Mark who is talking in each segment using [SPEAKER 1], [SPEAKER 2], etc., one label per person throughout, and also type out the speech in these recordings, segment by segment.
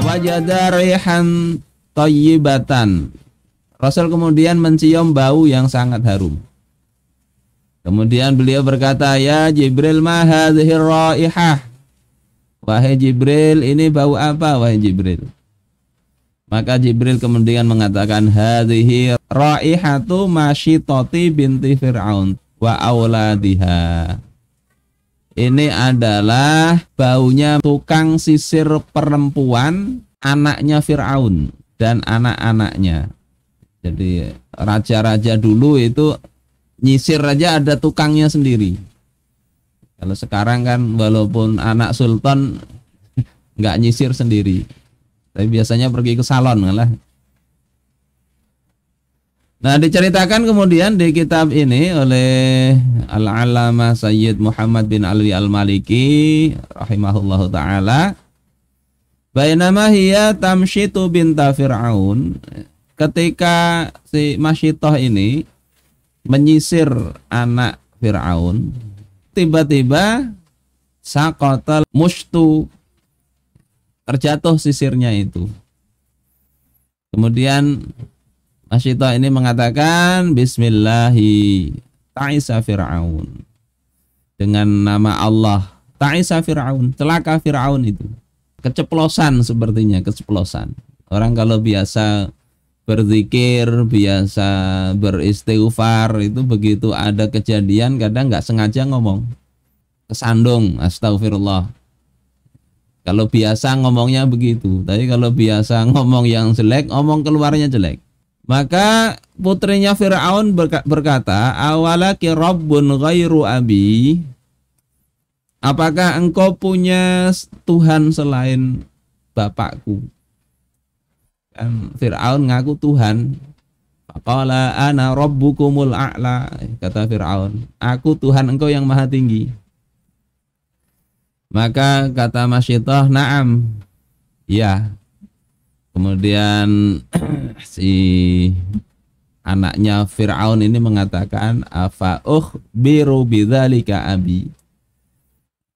[SPEAKER 1] Fawajada rihan thayyibatan. Rasul kemudian mencium bau yang sangat harum. Kemudian beliau berkata, "Ya Jibril, ma hadhihi raihah?" Wahai Jibril, ini bau apa wahai Jibril? Maka Jibril kemudian mengatakan, "Hadhihi raihatu Masyitati binti Fir'aun wa auladiha." Ini adalah baunya tukang sisir perempuan, anaknya Fir'aun dan anak-anaknya. Jadi raja-raja dulu itu nyisir aja ada tukangnya sendiri. Kalau sekarang kan walaupun anak sultan nggak nyisir sendiri, tapi biasanya pergi ke salon lah. Nah, diceritakan kemudian di kitab ini oleh Al-Allamah Sayyid Muhammad bin Ali Al-Maliki rahimahullahu ta'ala, bainama hiya tamshitu binta Fir'aun, ketika si Masyitoh ini menyisir anak Fir'aun, tiba-tiba saqatal mushtu, terjatuh sisirnya itu. Kemudian Masyitoh ini mengatakan, Bismillahi ta'isa Fir'aun, dengan nama Allah, ta'isa Fir'aun, celaka Fir'aun itu. Keceplosan sepertinya, keceplosan. Orang kalau biasa berzikir, biasa beristighfar, itu begitu ada kejadian kadang nggak sengaja ngomong, kesandung, astagfirullah. Kalau biasa ngomongnya begitu, tapi kalau biasa ngomong yang jelek, ngomong keluarnya jelek. Maka putrinya Fir'aun berkata, awalaki rabbun ghairu abi, apakah engkau punya Tuhan selain bapakku? Fir'aun ngaku Tuhan. Faqala ana rabbukumul a'la, kata Fir'aun, aku Tuhan engkau yang maha tinggi. Maka kata Masyitoh, na'am, ya. Kemudian si anaknya Fir'aun ini mengatakan, afa ukhbiru bidzalika abi,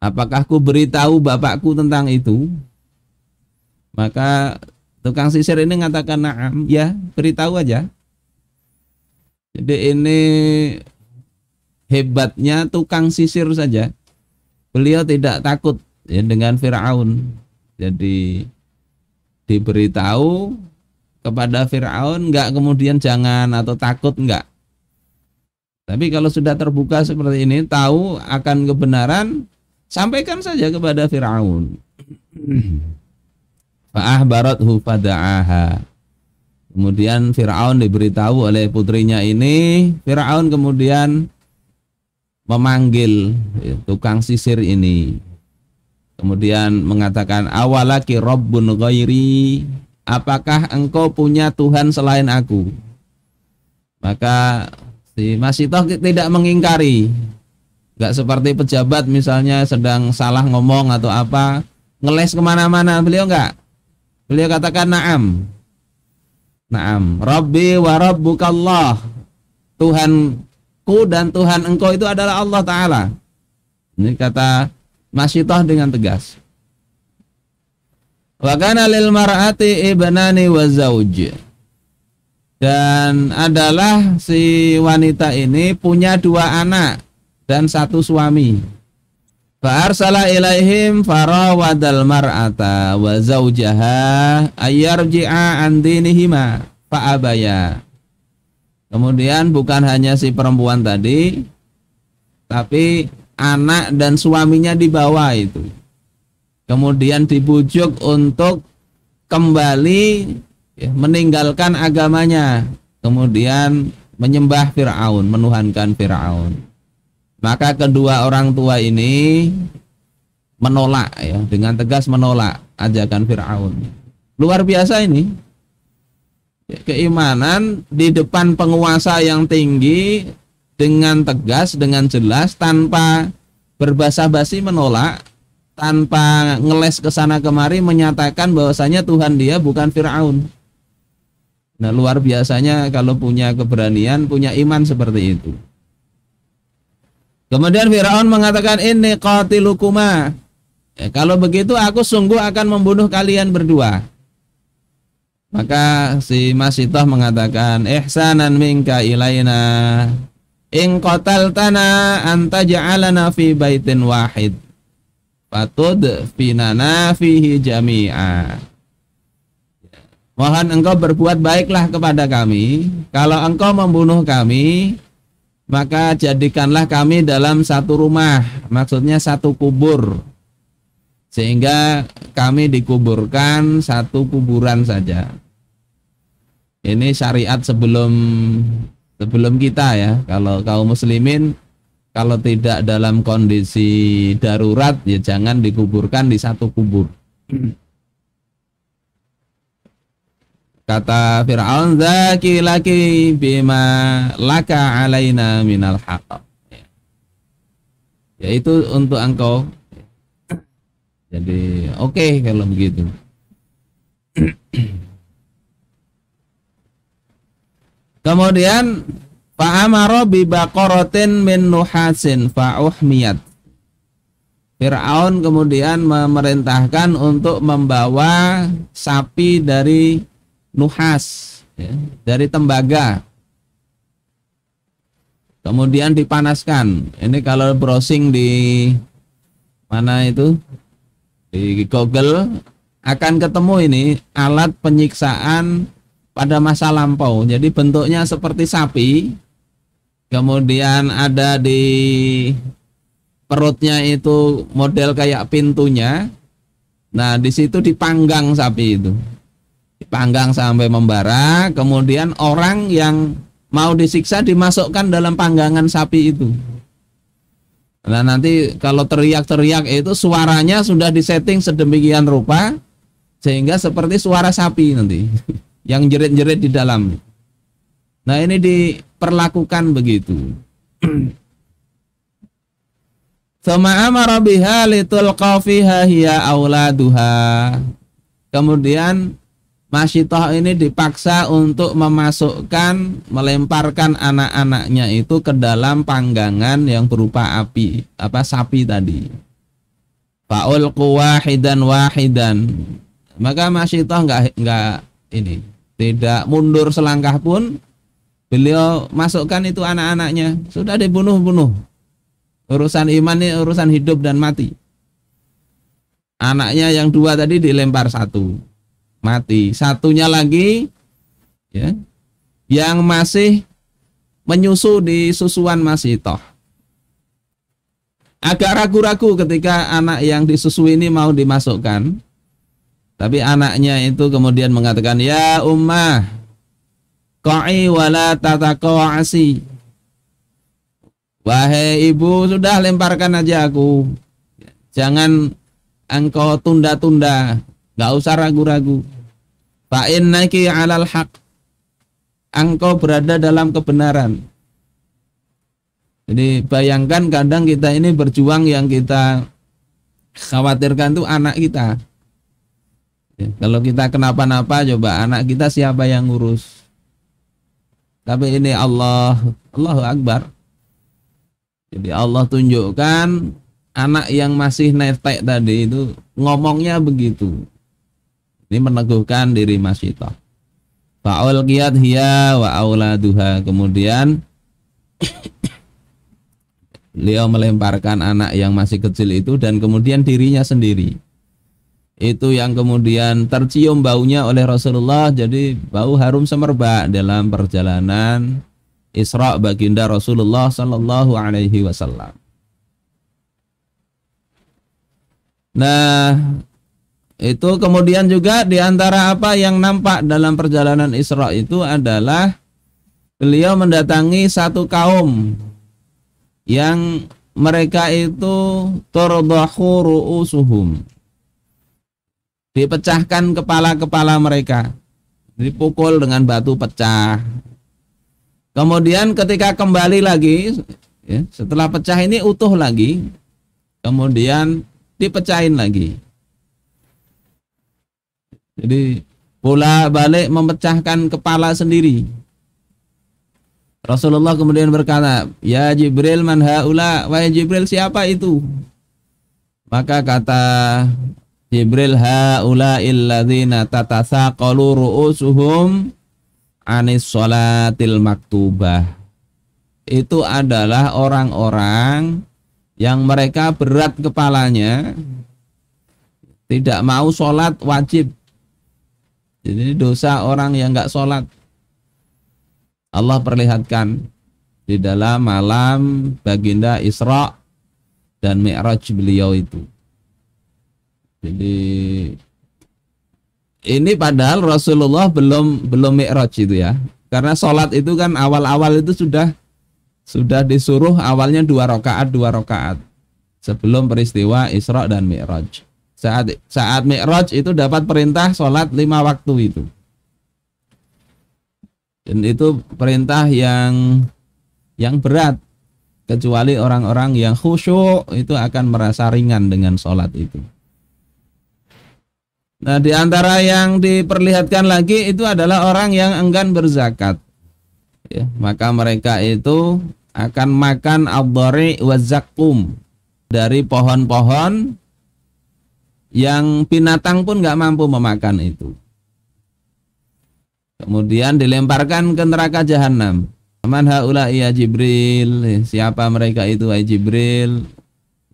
[SPEAKER 1] apakah ku beritahu bapakku tentang itu? Maka tukang sisir ini mengatakan, na'am, ya, beritahu aja. Jadi ini hebatnya tukang sisir saja, beliau tidak takut ya dengan Fir'aun. Jadi diberitahu kepada Fir'aun, enggak kemudian jangan atau takut, enggak. Tapi kalau sudah terbuka seperti ini, tahu akan kebenaran, sampaikan saja kepada Fir'aun. Fa'ahbarathu fada'aha. Kemudian Fir'aun diberitahu oleh putrinya ini, Fir'aun kemudian memanggil tukang sisir ini. Kemudian mengatakan, awalaki rabbun ghairi, apakah engkau punya Tuhan selain aku? Maka si Masyitoh tidak mengingkari, enggak seperti pejabat misalnya sedang salah ngomong atau apa, ngeles kemana-mana, beliau enggak. Beliau katakan, na'am, na'am, Rabbi wa rabbukallah, Tuhanku dan Tuhan engkau itu adalah Allah Ta'ala. Ini kata Masyitoh dengan tegas. Wa kana lil mar'ati ibnani wa zauj, dan adalah si wanita ini punya 2 anak dan 1 suami. Fa arsala ilaihim farawadal mar'ata wa zaujaha ayyarji'a an dinihima fa abaya. Kemudian bukan hanya si perempuan tadi, tapi anak dan suaminya dibawa itu. Kemudian dibujuk untuk kembali meninggalkan agamanya, kemudian menyembah Fir'aun, menuhankan Fir'aun. Maka kedua orang tua ini menolak ya, dengan tegas menolak ajakan Fir'aun. Luar biasa ini. Keimanan di depan penguasa yang tinggi, dengan tegas, dengan jelas, tanpa berbasa-basi menolak, tanpa ngeles ke sana kemari, menyatakan bahwasanya Tuhan dia bukan Fir'aun. Nah, luar biasanya kalau punya keberanian, punya iman seperti itu. Kemudian Fir'aun mengatakan, inni qatilukuma, ya, kalau begitu aku sungguh akan membunuh kalian berdua. Maka si Masitoh mengatakan, ihsanan minka ilaina in qataltana anta ja'alana fi baitin wahid fatud finana fihi jami'a. Mohon engkau berbuat baiklah kepada kami. Kalau engkau membunuh kami, maka jadikanlah kami dalam satu rumah, maksudnya satu kubur, sehingga kami dikuburkan satu kuburan saja. Ini syariat sebelum kita ya. Kalau kaum muslimin, kalau tidak dalam kondisi darurat, ya jangan dikuburkan di satu kubur. Kata Fir'aun, zaki laki bima laka alaina minal haqq. Yaitu untuk engkau. Jadi oke kalau begitu. Kemudian fa'amara bi baqaratin min nuhasin fa'uhmiyat. Fir'aun kemudian memerintahkan untuk membawa sapi dari nuhas, ya, dari tembaga, kemudian dipanaskan. Ini kalau browsing di mana itu, di Google, akan ketemu ini alat penyiksaan pada masa lampau. Jadi bentuknya seperti sapi, kemudian ada di perutnya itu model kayak pintunya. Nah, di situ dipanggang sapi itu. Dipanggang sampai membara, kemudian orang yang mau disiksa dimasukkan dalam panggangan sapi itu. Nah, nanti kalau teriak-teriak itu suaranya sudah disetting sedemikian rupa sehingga seperti suara sapi nanti yang jerit-jerit di dalam. Nah, ini diperlakukan begitu. Tsumma amara biha litulqa fiha hiya auladuha. Kemudian Masitoh ini dipaksa untuk melemparkan anak-anaknya itu ke dalam panggangan yang berupa api, sapi tadi. Fa'ulqu wahidan. Maka Masitoh tidak mundur selangkah pun, beliau masukkan itu anak-anaknya, sudah dibunuh-bunuh. Urusan iman ini urusan hidup dan mati. Anaknya yang dua tadi dilempar satu, mati. Satunya lagi ya, yang masih menyusu di susuan Masitoh, agak ragu-ragu ketika anak yang disusui ini mau dimasukkan. Tapi anaknya itu kemudian mengatakan, ya ummah qa'i wala tataqa'asi. Wahai ibu, sudah lemparkan aja aku, jangan engkau tunda-tunda, gak usah ragu-ragu. Fa'innaki 'alal haq, engkau berada dalam kebenaran. Jadi bayangkan kadang kita ini berjuang, yang kita khawatirkan itu anak kita. Ya, kalau kita kenapa-napa, coba anak kita siapa yang ngurus? Tapi ini Allahu Akbar. Jadi Allah tunjukkan anak yang masih netek tadi itu ngomongnya begitu. Ini meneguhkan diri Masitoh. Fa'ulqiyat hiya wa auladuha. Kemudian beliau melemparkan anak yang masih kecil itu dan kemudian dirinya sendiri. Itu yang kemudian tercium baunya oleh Rasulullah. Jadi bau harum semerbak dalam perjalanan Isra baginda Rasulullah sallallahu alaihi wasallam. Nah, itu kemudian juga diantara apa yang nampak dalam perjalanan Isra itu adalah beliau mendatangi satu kaum yang mereka itu turdahu ru'usuhum, dipecahkan kepala-kepala mereka, dipukul dengan batu pecah. Kemudian ketika kembali lagi, ya, setelah pecah ini utuh lagi, kemudian dipecahin lagi. Jadi bola balik memecahkan kepala sendiri. Rasulullah kemudian berkata, ya Jibril, man haula, wahai Jibril, siapa itu? Maka kata Jibril haula'il ladzina tatasaqalu ru'usuhum anis sholatil maktubah. Itu adalah orang-orang yang mereka berat kepalanya, tidak mau sholat wajib. Jadi dosa orang yang enggak sholat. Allah perlihatkan di dalam malam baginda Isra dan Mi'raj beliau itu. Jadi ini padahal Rasulullah belum Mi'raj itu ya. Karena sholat itu kan awal-awal itu sudah disuruh awalnya 2 rakaat sebelum peristiwa Isra dan Mi'raj. Saat Mi'raj itu dapat perintah sholat 5 waktu itu. Dan itu perintah yang berat, kecuali orang-orang yang khusyuk itu akan merasa ringan dengan sholat itu. Nah, di antara yang diperlihatkan lagi itu adalah orang yang enggan berzakat. Ya, maka mereka itu akan makan ad-dhari wa zakkum, dari pohon-pohon yang binatang pun nggak mampu memakan itu. Kemudian dilemparkan ke neraka jahanam. Man haula ya Jibril, siapa mereka itu wahai Jibril?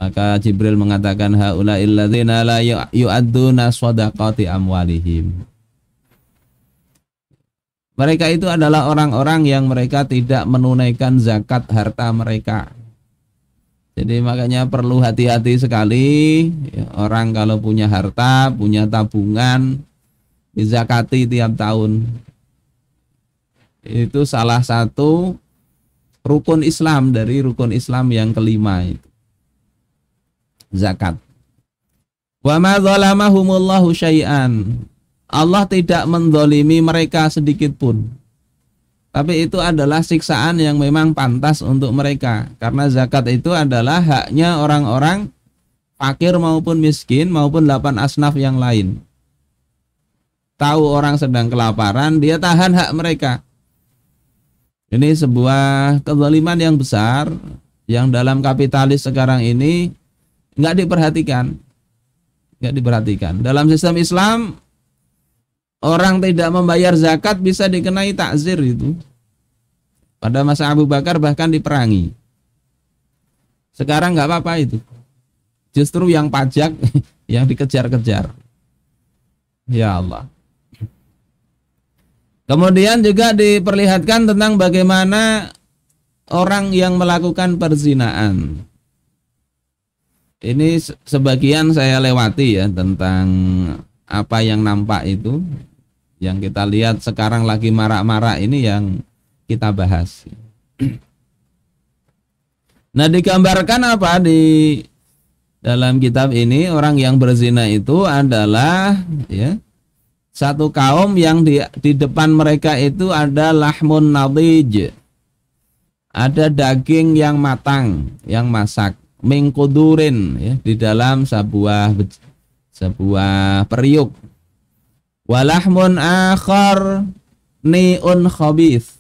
[SPEAKER 1] Maka Jibril mengatakan haula illadzina la yu'adduna shadaqati amwalihim. Mereka itu adalah orang-orang yang mereka tidak menunaikan zakat harta mereka. Jadi makanya perlu hati-hati sekali ya, orang kalau punya harta, punya tabungan, dizakati tiap tahun. Itu salah satu rukun Islam dari rukun Islam yang kelima itu. Zakat. Wa ma zalamahumullahu syai'an. Allah tidak menzalimi mereka sedikit pun. Tapi itu adalah siksaan yang memang pantas untuk mereka. Karena zakat itu adalah haknya orang-orang fakir maupun miskin maupun 8 asnaf yang lain. Tahu orang sedang kelaparan, dia tahan hak mereka. Ini sebuah kezaliman yang besar yang dalam kapitalis sekarang ini nggak diperhatikan. Dalam sistem Islam, orang tidak membayar zakat bisa dikenai takzir itu. Pada masa Abu Bakar bahkan diperangi. Sekarang nggak apa-apa itu. Justru yang pajak yang dikejar-kejar. Ya Allah. Kemudian juga diperlihatkan tentang bagaimana orang yang melakukan perzinaan. Ini sebagian saya lewati ya tentang apa yang nampak itu. Yang kita lihat sekarang lagi marak-marak ini yang kita bahas. Nah, digambarkan apa di dalam kitab ini, orang yang berzina itu adalah ya satu kaum yang di depan mereka itu ada lahmun nadij, ada daging yang matang, yang masak, mingkudurin ya, di dalam sebuah periuk. Walahmun akhar ni'un khabith.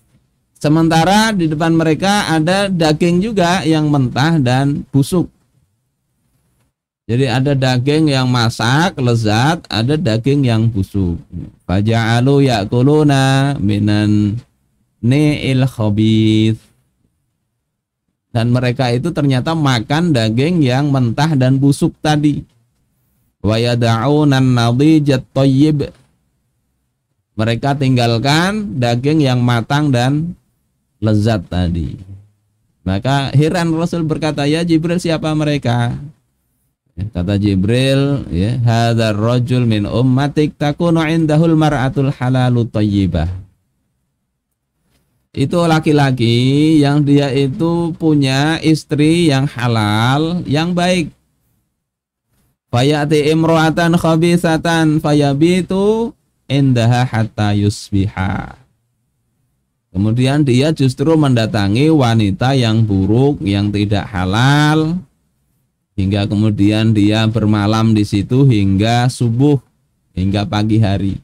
[SPEAKER 1] Sementara di depan mereka ada daging juga yang mentah dan busuk. Jadi ada daging yang masak, lezat, ada daging yang busuk. Faja'alu ya'kuluna minan ni'il khabith. Dan mereka itu ternyata makan daging yang mentah dan busuk tadi. Wa yada'unan nadijat thayyib. Mereka tinggalkan daging yang matang dan lezat tadi. Maka heran Rasul berkata, ya Jibril, siapa mereka? Kata Jibril, ya, hadzal rajul min ummatik takunu indahul mar'atul halalu thayyibah. Itu laki-laki yang dia itu punya istri yang halal, yang baik. Fayati imra'atan khabithatan fayabitu indaha hatta yusbiha. Kemudian dia justru mendatangi wanita yang buruk, yang tidak halal, hingga kemudian dia bermalam di situ hingga subuh, hingga pagi hari.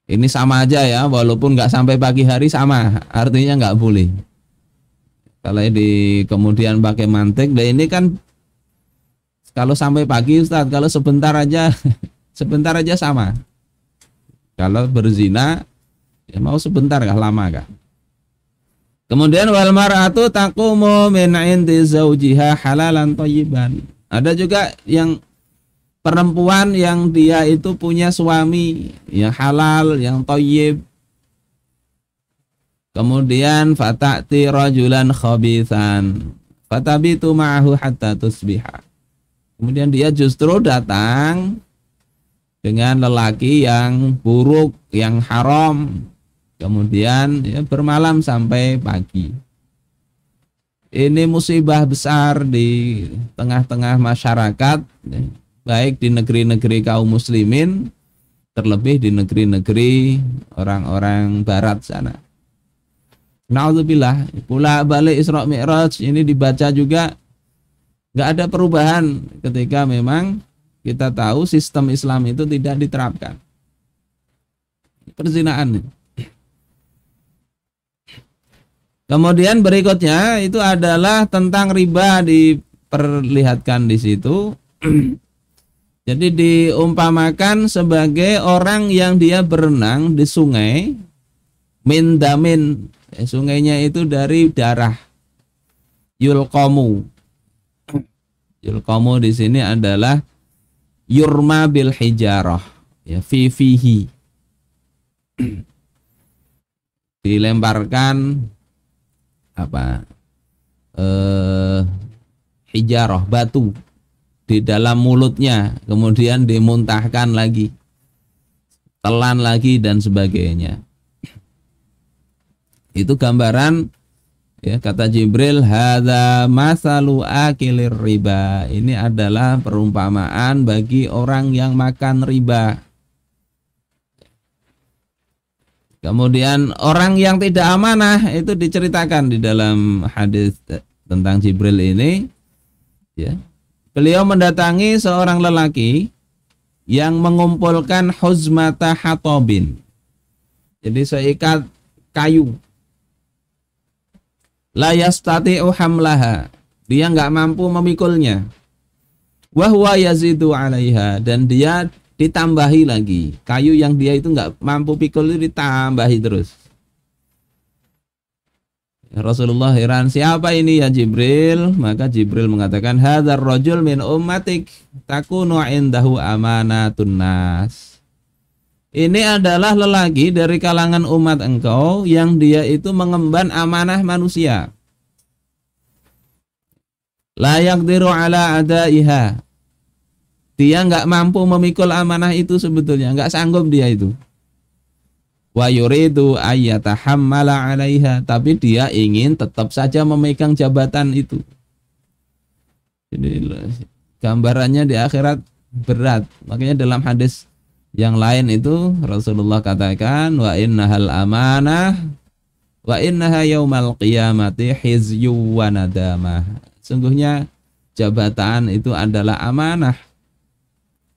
[SPEAKER 1] Ini sama aja ya, walaupun nggak sampai pagi hari sama, artinya nggak boleh. Kalau di kemudian pakai mantik, nah ini kan Kalau sampai pagi Ustaz, kalau sebentar aja sebentar aja sama. Kalau berzina ya mau sebentar kah, lama kah? Kemudian wal mar'atu taqumu min 'indi zawjiha halalan thayyiban. Ada juga yang perempuan yang dia itu punya suami yang halal, yang thayyib. Kemudian fatati rajulan khabithan fatabitu ma'ahu hatta tusbiha. Kemudian dia justru datang dengan lelaki yang buruk, yang haram. Kemudian ya, bermalam sampai pagi. Ini musibah besar di tengah-tengah masyarakat, ya, baik di negeri-negeri kaum muslimin, terlebih di negeri-negeri orang-orang barat sana. Na'udzubillah, pula balik Isra Mi'raj ini dibaca juga nggak ada perubahan ketika memang kita tahu sistem Islam itu tidak diterapkan. Perzinaan. Kemudian berikutnya itu adalah tentang riba, diperlihatkan di situ. Jadi diumpamakan sebagai orang yang dia berenang di sungai mindamin, sungainya itu dari darah. Yulqamu. Yulqamu di sini adalah yurma bil hijarah, ya fihi. Dilemparkan hijarah, batu di dalam mulutnya, kemudian dimuntahkan lagi, telan lagi dan sebagainya. Itu gambaran, ya, kata Jibril, hadza masalu akilir riba. Ini adalah perumpamaan bagi orang yang makan riba. Kemudian orang yang tidak amanah itu diceritakan di dalam hadis tentang Jibril ini, ya. Beliau mendatangi seorang lelaki yang mengumpulkan huzmata hatobin. Jadi seikat kayu. La yastati'u hamlaha. Dia enggak mampu memikulnya. Wa huwa yazidu 'alaiha, dan dia ditambahi lagi. Kayu yang dia itu enggak mampu pikul itu ditambahi terus. Rasulullah heran, siapa ini ya Jibril? Maka Jibril mengatakan, hadzal rajul min ummatik takunu indahu amanatun nas. Ini adalah lelaki dari kalangan umat engkau yang dia itu mengemban amanah manusia. La yaqdiru ala adaiha. Dia enggak mampu memikul amanah itu sebetulnya, enggak sanggup dia itu. Wa yuridu ayyatahammala 'alaiha, tapi dia ingin tetap saja memegang jabatan itu. Jadi gambarannya di akhirat berat. Makanya dalam hadis yang lain itu Rasulullah katakan wa innahal amanah wa innaha yaumal qiyamati hizyu wa nadamah. Sungguhnya jabatan itu adalah amanah,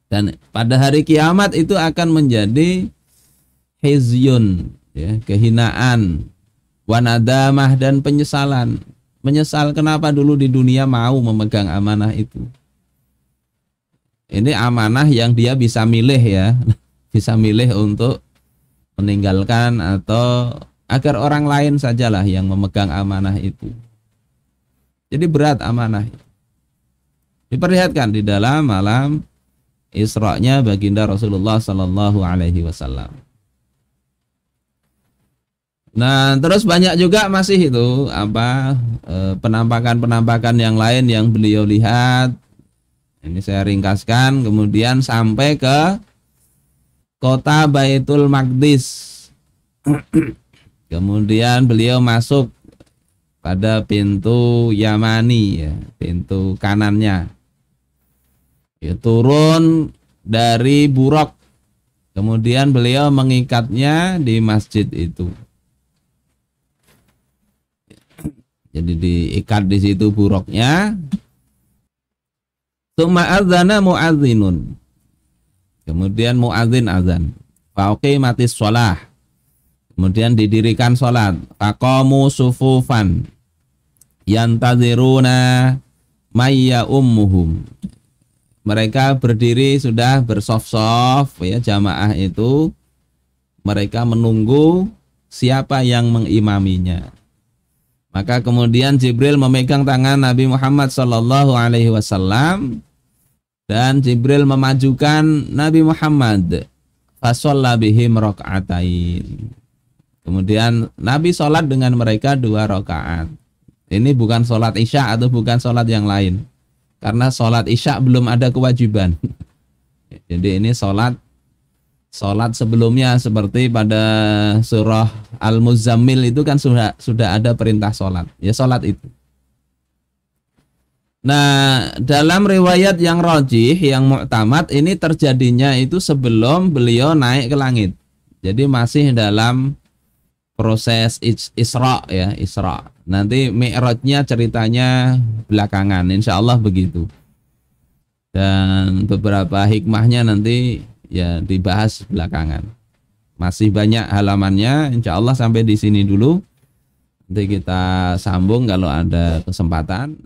[SPEAKER 1] dan pada hari kiamat itu akan menjadi hizyun, ya, kehinaan, wanadamah, dan penyesalan. Menyesal kenapa dulu di dunia mau memegang amanah itu. Ini amanah yang dia bisa milih, ya, bisa milih untuk meninggalkan atau agar orang lain sajalah yang memegang amanah itu. Jadi berat amanah. Diperlihatkan di dalam malam Isra-nya baginda Rasulullah sallallahu alaihi wasallam. Nah, terus banyak juga masih itu penampakan-penampakan yang lain yang beliau lihat. Ini saya ringkaskan, kemudian sampai ke kota Baitul Maqdis. Kemudian beliau masuk pada pintu Yamani, ya, pintu kanannya. Ya, turun dari buraq. Kemudian beliau mengikatnya di masjid itu. Jadi diikat di situ buraqnya. Tsumma adzana muadzinun. Kemudian muadzin azan. Fa uqimatis shalah. Kemudian didirikan salat. Faqamu sufufan yantaziruna mayya ummuhum. mereka berdiri sudah bersof-sof ya, jamaah itu mereka menunggu siapa yang mengimaminya. Maka kemudian Jibril memegang tangan Nabi Muhammad sallallahu alaihi wasallam dan Jibril memajukan Nabi Muhammad. Fasholla bihim raka'atain. Kemudian Nabi sholat dengan mereka 2 rakaat. Ini bukan sholat isya atau bukan sholat yang lain. Karena sholat isya belum ada kewajiban. Jadi ini sholat sebelumnya seperti pada surah Al-Muzammil itu kan sudah ada perintah sholat. Ya sholat itu. Nah, dalam riwayat yang rajih, yang mu'tamad, ini terjadinya itu sebelum beliau naik ke langit. Jadi masih dalam proses Isra ya, Isra. Nanti Mi'rajnya ceritanya belakangan, insya Allah begitu. Dan beberapa hikmahnya nanti ya dibahas belakangan. Masih banyak halamannya, insya Allah sampai di sini dulu. Nanti kita sambung kalau ada kesempatan.